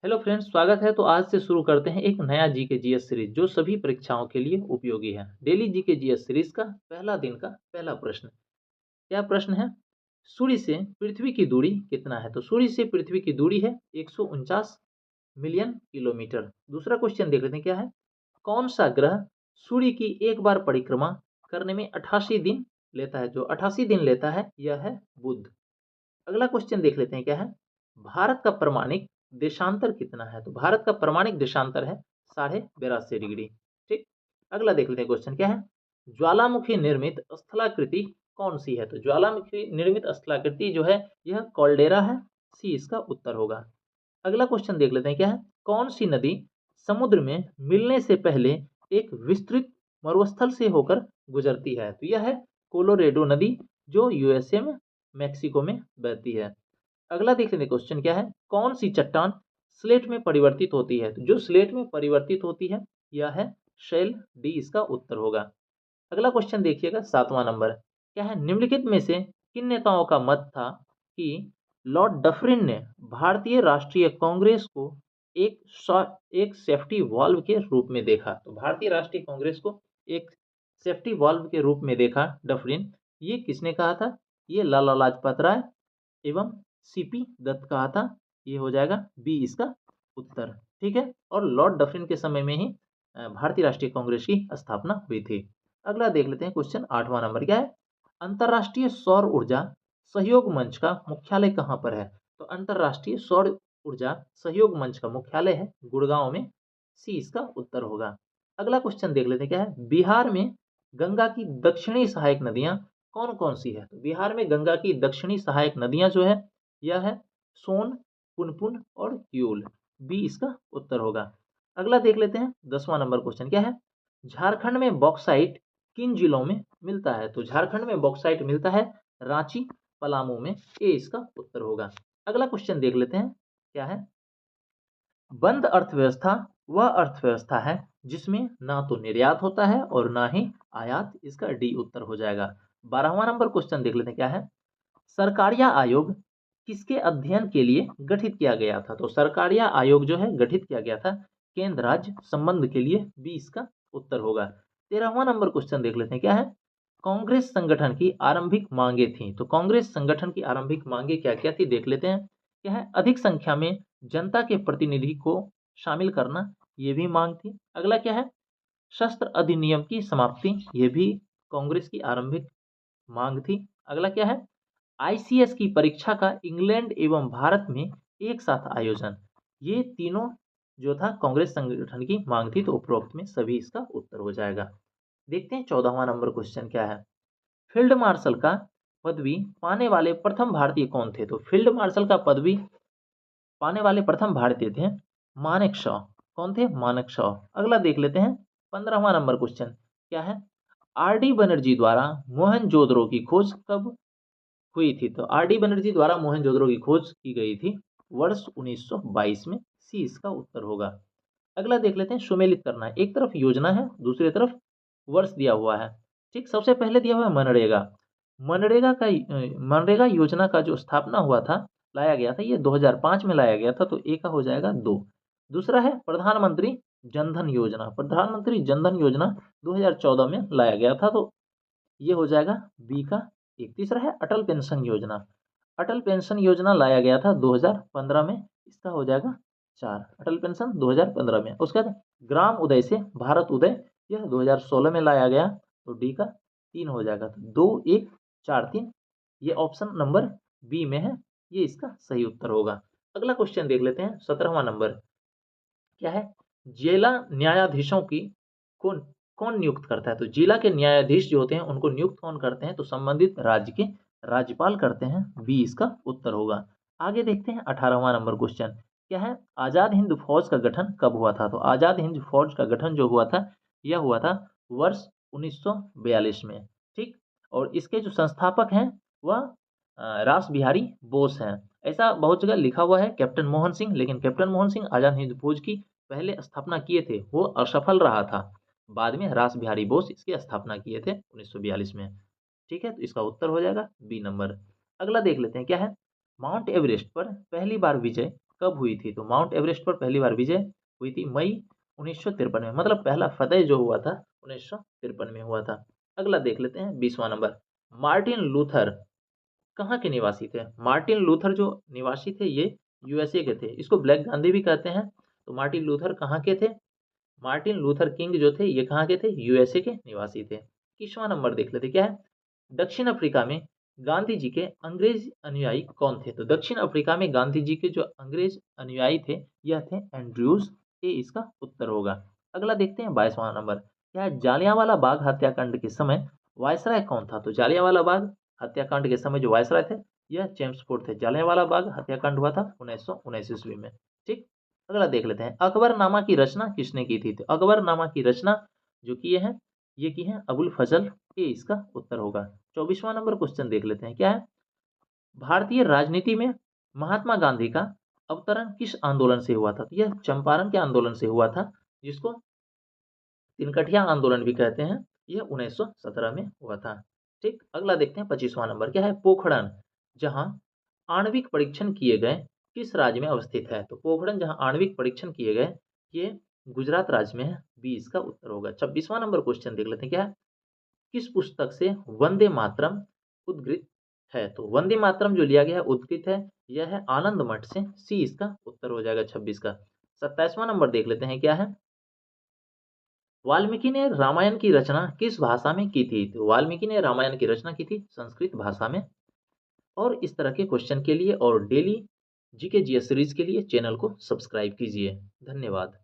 Hello friends, स्वागत है। तो आज से शुरू करते हैं एक नया जीके जीएस सीरीज जो सभी परीक्षाओं के लिए उपयोगी है। डेली जीके जीएस सीरीज का पहला दिन का पहला प्रश्न। क्या प्रश्न है? सूर्य से पृथ्वी की दूरी कितना है? तो सूर्य से पृथ्वी की दूरी है 149 मिलियन किलोमीटर। दूसरा क्वेश्चन देख लेते हैं क्या है। कौन सा ग्रह सूर्य की एक बार परिक्रमा करने में 88 दिन लेता है? जो 88 दिन लेता है यह है बुध। अगला क्वेश्चन देख लेते हैं क्या है। भारत का प्रमाणिक देशांतर कितना है? तो भारत का प्रमाणिक देशांतर है 82.5 डिग्री। ठीक। अगला देख लेते हैं क्वेश्चन क्या है। ज्वालामुखी निर्मित स्थलाकृति कौन सी है? तो ज्वालामुखी निर्मित स्थलाकृति जो है यह कॉल्डेरा है। सी इसका उत्तर होगा। अगला क्वेश्चन देख लेते हैं क्या है। कौन सी नदी समुद्र में मिलने से पहले एक विस्तृत मरुस्थल से होकर गुजरती है? तो यह है कोलोरेडो नदी, जो यूएसए में मैक्सिको में बहती है। अगला देख लेते हैं क्वेश्चन क्या है। कौन सी चट्टान स्लेट में परिवर्तित होती है? तो जो स्लेट में परिवर्तित होती है यह है शेल। डी इसका उत्तर होगा। अगला क्वेश्चन देखिएगा, 7वां नंबर। क्या है? निम्नलिखित में से किन नेताओं का मत था कि लॉर्ड डफरिन ने भारतीय राष्ट्रीय कांग्रेस को एक सेफ्टी वॉल्व के रूप में देखा? तो भारतीय राष्ट्रीय कांग्रेस को एक सेफ्टी वॉल्व के रूप में देखा डफरिन, ये किसने कहा था? ये लाला लाजपत राय एवं सीपी दत्त कहा था। ये हो जाएगा बी इसका उत्तर। ठीक है। और लॉर्ड डफरिन के समय में ही भारतीय राष्ट्रीय कांग्रेस की स्थापना हुई थी। अगला देख लेते हैं क्वेश्चन, 8वां नंबर। क्या है? अंतरराष्ट्रीय सौर ऊर्जा सहयोग मंच का मुख्यालय कहाँ पर है? तो अंतरराष्ट्रीय सौर ऊर्जा सहयोग मंच का मुख्यालय है गुड़गांव में। सी इसका उत्तर होगा। अगला क्वेश्चन देख लेते हैं क्या है। बिहार में गंगा की दक्षिणी सहायक नदियां कौन कौन सी है? तो बिहार में गंगा की दक्षिणी सहायक नदियां जो है यह है सोन, पुनपुन और किऊल। बी इसका उत्तर होगा। अगला देख लेते हैं, 10वां नंबर क्वेश्चन। क्या है? झारखंड में बॉक्साइट किन जिलों में मिलता है? तो झारखंड में बॉक्साइट मिलता है रांची, पलामू में। ए इसका उत्तर होगा। अगला क्वेश्चन देख लेते हैं क्या है। बंद अर्थव्यवस्था वह अर्थव्यवस्था है जिसमें ना तो निर्यात होता है और ना ही आयात। इसका डी उत्तर हो जाएगा। 12वां नंबर क्वेश्चन देख लेते हैं क्या है। सरकारिया आयोग किसके अध्ययन के लिए गठित किया गया था? तो सरकारिया आयोग जो है गठित किया गया था केंद्र राज्य संबंध के लिए। बी इसका उत्तर होगा। 13वां नंबर क्वेश्चन देख लेते हैं क्या है। कांग्रेस संगठन की आरंभिक मांगे थी? तो कांग्रेस संगठन की आरंभिक मांगे क्या क्या थी देख लेते हैं। क्या है? अधिक संख्या में जनता के प्रतिनिधि को शामिल करना, ये भी मांग थी। अगला क्या है? शस्त्र अधिनियम की समाप्ति, ये भी कांग्रेस की आरंभिक मांग थी। अगला क्या है? आईसीएस की परीक्षा का इंग्लैंड एवं भारत में एक साथ आयोजन, ये तीनों जो था कांग्रेस संगठन की मांग थी। तो उपरोक्त में सभी इसका उत्तर हो जाएगा। देखते हैं 14वां नंबर क्वेश्चन क्या है। फील्ड मार्शल का पदवी पाने वाले प्रथम भारतीय कौन थे? तो फील्ड मार्शल का पदवी पाने वाले प्रथम भारतीय थे मानेक शॉ। कौन थे? मानेक शॉ। अगला देख लेते हैं, 15वां नंबर क्वेश्चन। क्या है? आर डी बनर्जी द्वारा मोहनजोदड़ो की खोज कब हुई थी? तो आर डी बनर्जी द्वारा मोहनजोदड़ो की खोज की गई थी वर्ष 1922 में। सी इसका उत्तर होगा। अगला देख लेते हैं, सुमेलित करना है। एक तरफ योजना है, दूसरी तरफ वर्ष दिया हुआ है। ठीक। सबसे पहले दिया हुआ है मनरेगा। मनरेगा योजना का जो स्थापना हुआ था, लाया गया था, ये 2005 में लाया गया था। तो ए का हो जाएगा 2। दूसरा है प्रधानमंत्री जनधन योजना। प्रधानमंत्री जनधन योजना 2014 में लाया गया था। तो ये हो जाएगा बी का 1। तीसरा है अटल पेंशन योजना। अटल पेंशन योजना लाया गया था 2015 में। इसका हो जाएगा 4। अटल पेंशन 2015 में। उसके बाद ग्राम उदय से भारत उदय, यह 2016 में लाया गया। तो डी का 3 हो जाएगा। तो 2 1 4 3, ये ऑप्शन नंबर बी में है, ये इसका सही उत्तर होगा। अगला क्वेश्चन देख लेते हैं, 17वां नंबर। क्या है? जिला न्यायाधीशों की कौन कौन नियुक्त करता है? तो जिला के न्यायाधीश जो होते हैं उनको नियुक्त कौन करते हैं? तो संबंधित राज्य के राज्यपाल करते हैं। बी इसका उत्तर होगा। आगे देखते हैं, 18वां नंबर क्वेश्चन। क्या है? आजाद हिंद फौज का गठन कब हुआ था? तो आजाद हिंद फौज का गठन जो हुआ था, यह हुआ था वर्ष 1942 में। ठीक। और इसके जो संस्थापक हैं वह रास बिहारी बोस हैं। ऐसा बहुत जगह लिखा हुआ है कैप्टन मोहन सिंह, लेकिन कैप्टन मोहन सिंह आजाद हिंद फौज की पहले स्थापना किए थे, वो असफल रहा था। बाद में रास बिहारी बोस इसकी स्थापना किए थे 1942 में। ठीक है। तो इसका उत्तर हो जाएगा बी नंबर। अगला देख लेते हैं क्या है। माउंट एवरेस्ट पर पहली बार विजय कब हुई थी? तो माउंट एवरेस्ट पर पहली बार विजय हुई थी मई 1953 में, मतलब पहला फतेह जो हुआ था 1953 में हुआ था। अगला देख लेते हैं 20वां नंबर। मार्टिन लूथर कहाँ के निवासी थे? मार्टिन लूथर जो निवासी थे ये यूएसए के थे। इसको ब्लैक गांधी भी कहते हैं। तो मार्टिन लूथर कहाँ के थे? मार्टिन लूथर किंग जो थे ये कहाँ के थे? यूएसए के निवासी थे। 21वां नंबर देख लेते क्या है? दक्षिण अफ्रीका में गांधी जी के अंग्रेज अनुयायी कौन थे? तो दक्षिण अफ्रीका में गांधी जी के जो अंग्रेज अनुयायी थे यह थे एंड्रयूज। ये इसका उत्तर होगा। अगला देखते हैं 22वां नंबर। क्या है? जालियांवाला बाग हत्याकांड के समय वायसराय कौन था? तो जालियांवाला बाग हत्याकांड के समय जो वायसराय थे यह चेम्सफोर्ड थे। जालियांवाला बाग हत्याकांड हुआ था 1919 ईस्वी में। ठीक। अगला देख लेते हैं। अकबरनामा की रचना किसने की थी? तो अकबरनामा की रचना जो किए हैं ये की है अबुल फजल। ये इसका उत्तर होगा। 24वां नंबर क्वेश्चन देख लेते हैं क्या है? भारतीय राजनीति में महात्मा गांधी का अवतरण किस आंदोलन से हुआ था? तो यह चंपारण के आंदोलन से हुआ था, जिसको तिनकठिया आंदोलन भी कहते हैं। यह 1917 में हुआ था। ठीक। अगला देखते हैं 25वां नंबर। क्या है? पोखरण जहां आणविक परीक्षण किए गए किस राज्य में अवस्थित है? तो पोखरण जहां आणविक परीक्षण किए गए ये गुजरात राज्य में है। बी इसका उत्तर होगा। 26वां नंबर क्वेश्चन देख लेते हैं क्या है? किस पुस्तक से वंदे मातरम उद्गृत है? तो वंदे मातरम जो लिया गया है उद्गृत है यह है आनंद मठ से। सी इसका उत्तर हो जाएगा 26 का। 27वां नंबर देख लेते हैं क्या है? वाल्मीकि ने रामायण की रचना किस भाषा में की थी? तो वाल्मीकि ने रामायण की रचना की थी संस्कृत भाषा में। और इस तरह के क्वेश्चन के लिए और डेली जीके जीएस सीरीज के लिए चैनल को सब्सक्राइब कीजिए। धन्यवाद।